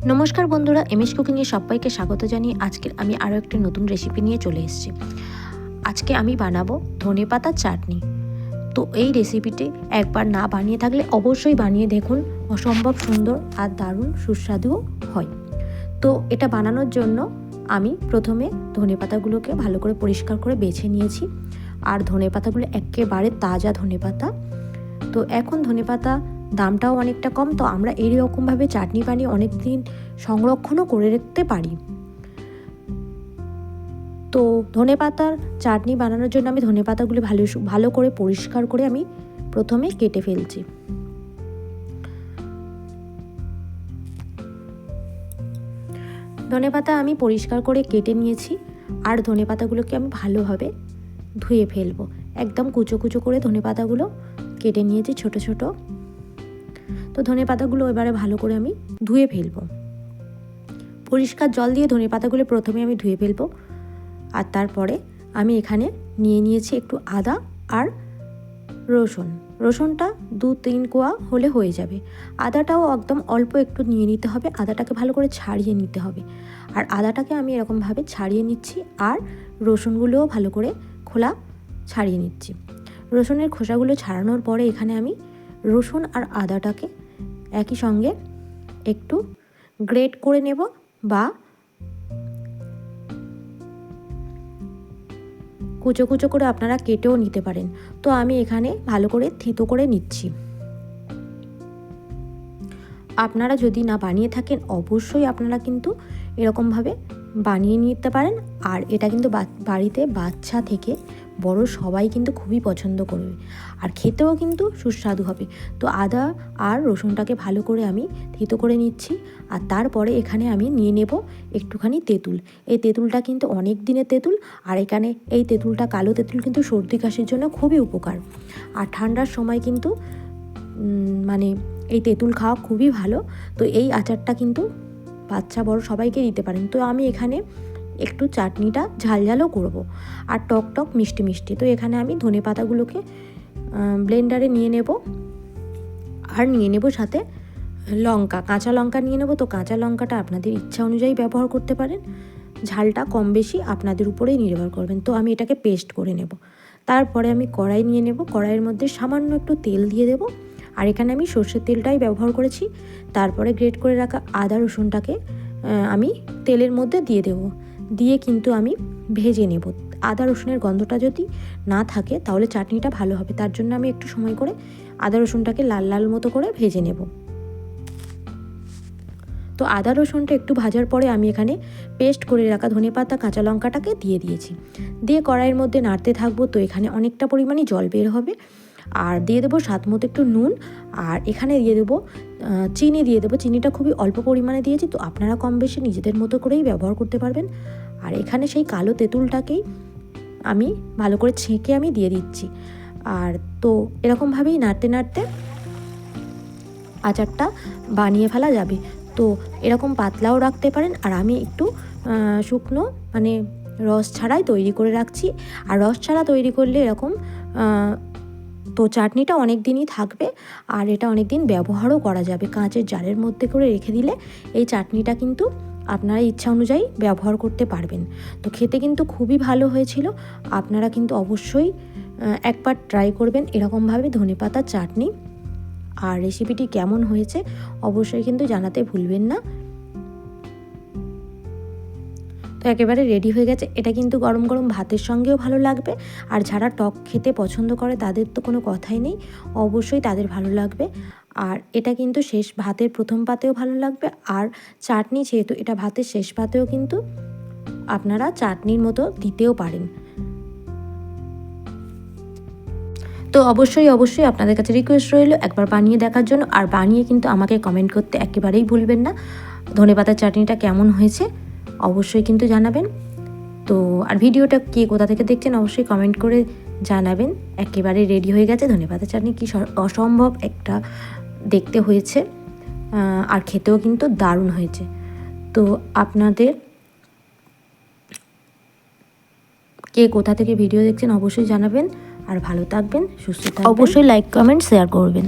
নমস্কার বন্ধুরা, এমএস কুকিংয়ে সবাইকে স্বাগত জানিয়ে আজকে আমি আরও একটি নতুন রেসিপি নিয়ে চলে এসেছি। আজকে আমি বানাবো ধনেপাতার চাটনি। তো এই রেসিপিটি একবার না বানিয়ে থাকলে অবশ্যই বানিয়ে দেখুন, অসম্ভব সুন্দর আর দারুণ সুস্বাদুও হয়। তো এটা বানানোর জন্য আমি প্রথমে ধনেপাতাগুলোকে ভালো করে পরিষ্কার করে বেছে নিয়েছি। আর ধনেপাতাগুলো একেবারে তাজা ধনেপাতা। তো এখন ধনেপাতা দামটাও অনেকটা কম, তো আমরা এইরকমভাবে চাটনি বানিয়ে অনেক দিন সংরক্ষণও করে রাখতে পারি। তো ধনেপাতার চাটনি বানানোর জন্য আমি ধনেপাতাগুলো ভালো করে পরিষ্কার করে আমি প্রথমে কেটে ফেলছি। ধনেপাতা আমি পরিষ্কার করে কেটে নিয়েছি। আর ধনেপাতাগুলোকে আমি ভালোভাবে ধুয়ে ফেলবো। একদম কুচো কুচো করে ধনেপাতাগুলো কেটে নিয়েছি ছোট ছোট। তো ধনেপাতাগুলো এবারে ভালো করে আমি ধুয়ে ফেলবো। পরিষ্কার জল দিয়ে ধনেপাতাগুলো প্রথমে আমি ধুয়ে ফেলবো। আর তারপরে আমি এখানে নিয়ে নিয়েছি একটু আদা আর রসুনটা 2-3 কোয়া হলে হয়ে যাবে। আদাটাও একদম অল্প একটু নিয়ে নিতে হবে। আদাটাকে ভালো করে ছাড়িয়ে নিতে হবে। আর আদাটাকে আমি এরকমভাবে ছাড়িয়ে নিচ্ছি। আর রসুনগুলোও ভালো করে খোলা ছাড়িয়ে নিচ্ছি। রসুনের খোসাগুলো ছাড়ানোর পরে এখানে আমি রসুন আর আদাটাকে একই সঙ্গে একটু গ্রেট করে নেব, বা কুচো কুচো করে আপনারা কেটেও নিতে পারেন। তো আমি এখানে ভালো করে থেঁতো করে নিচ্ছি। আপনারা যদি না বানিয়ে থাকেন অবশ্যই আপনারা কিন্তু এরকমভাবে বানিয়ে নিতে পারেন। আর এটা কিন্তু বাড়িতে বাচ্চা থেকে বড় সবাই কিন্তু খুবই পছন্দ করবে, আর খেতেও কিন্তু সুস্বাদু হবে। তো আদা আর রসুনটাকে ভালো করে আমি থেঁতো করে নিচ্ছি। আর তারপরে এখানে আমি নিয়ে নেব একটুখানি তেঁতুল। এই তেঁতুলটা কিন্তু অনেক দিনের তেঁতুল। আর এখানে এই তেঁতুলটা কালো তেঁতুল কিন্তু সর্দি কাশির জন্য খুবই উপকার। আর ঠান্ডার সময় কিন্তু এই তেঁতুল খাওয়া খুবই ভালো। তো এই আচারটা কিন্তু বাচ্চা বড় সবাইকে দিতে পারেন। তো আমি এখানে একটু চাটনিটা ঝালঝালও করব, আর টক টক মিষ্টি মিষ্টি। তো এখানে আমি ধনেপাতাগুলোকে ব্লেন্ডারে নিয়ে নেব। আর নিয়ে নেব সাথে কাঁচা লঙ্কা নিয়ে নেব। তো কাঁচা লঙ্কাটা আপনাদের ইচ্ছা অনুযায়ী ব্যবহার করতে পারেন। ঝালটা কম বেশি আপনাদের উপরেই নির্ভর করবেন। তো আমি এটাকে পেস্ট করে নেব। তারপরে আমি কড়াই নিয়ে নেব। কড়াইয়ের মধ্যে সামান্য একটু তেল দিয়ে দেব। আর এখানে আমি সর্ষের তেলটাই ব্যবহার করেছি। তারপরে গ্রেট করে রাখা আদা রসুনটাকে আমি তেলের মধ্যে দিয়ে দেব। দিয়ে কিন্তু আমি ভেজে নেব। আদা রসুনের গন্ধটা যদি না থাকে তাহলে চাটনিটা ভালো হবে। তার জন্য আমি একটু সময় করে আদা রসুনটাকে লাল লাল মতো করে ভেজে নেব। তো আদা রসুনটা একটু ভাজার পরে আমি এখানে পেস্ট করে রাখা ধনেপাতা কাঁচা লঙ্কাটাকে দিয়ে দিয়েছি। দিয়ে কড়াইয়ের মধ্যে নাড়তে থাকবো। তো এখানে অনেকটা পরিমাণে জল বের হবে। আর দিয়ে দেবো স্বাদ মতো একটু নুন। আর এখানে দিয়ে দেবো চিনি দিয়ে দেবো। চিনিটা খুবই অল্প পরিমাণে দিয়েছি। তো আপনারা কম বেশি নিজেদের মতো করেই ব্যবহার করতে পারবেন। আর এখানে সেই কালো তেঁতুলটাকেই আমি ভালো করে ছেঁকে আমি দিয়ে দিচ্ছি। আর তো এরকমভাবেই নাড়তে নাড়তে আচারটা বানিয়ে ফেলা যাবে। তো এরকম পাতলাও রাখতে পারেন। আর আমি একটু শুকনো রস ছাড়াই তৈরি করে রাখছি। আর রস ছাড়া তৈরি করলে এরকম তো চাটনিটা অনেক দিনই থাকবে। আর এটা অনেক দিন ব্যবহারও করা যাবে। কাঁচের জারের মধ্যে করে রেখে দিলে এই চাটনিটা কিন্তু আপনারা ইচ্ছা অনুযায়ী ব্যবহার করতে পারবেন। তো খেতে কিন্তু খুবই ভালো হয়েছিল। আপনারা কিন্তু অবশ্যই একবার ট্রাই করবেন এরকমভাবে ধনেপাতার চাটনি। আর রেসিপিটি কেমন হয়েছে অবশ্যই কিন্তু জানাতে ভুলবেন না। তো একেবারে রেডি হয়ে গেছে। এটা কিন্তু গরম গরম ভাতের সঙ্গেও ভালো লাগবে। আর যারা টক খেতে পছন্দ করে তাদের তো কোনো কথাই নেই, অবশ্যই তাদের ভালো লাগবে। আর এটা কিন্তু ভাতের প্রথম পাতেও ভালো লাগবে। আর চাটনি যেহেতু এটা ভাতের শেষ পাতেও কিন্তু আপনারা চাটনির মতো দিতেও পারেন। তো অবশ্যই আপনাদের কাছে রিকোয়েস্ট রইল একবার বানিয়ে দেখার জন্য। আর বানিয়ে কিন্তু আমাকে কমেন্ট করতে একেবারেই ভুলবেন না। ধনেপাতার চাটনিটা কেমন হয়েছে অবশ্যই কিন্তু জানাবেন। তো আর ভিডিওটা কে কোথা থেকে দেখছেন অবশ্যই কমেন্ট করে জানাবেন। একেবারে রেডি হয়ে গেছে ধনেপাতার চাটনি। কি অসম্ভব একটা দেখতে হয়েছে, আর খেতেও কিন্তু দারুণ হয়েছে। তো আপনাদের কে কোথা থেকে ভিডিও দেখছেন অবশ্যই জানাবেন। আর ভালো থাকবেন, সুস্থ থাকবেন। অবশ্যই লাইক কমেন্ট শেয়ার করবেন।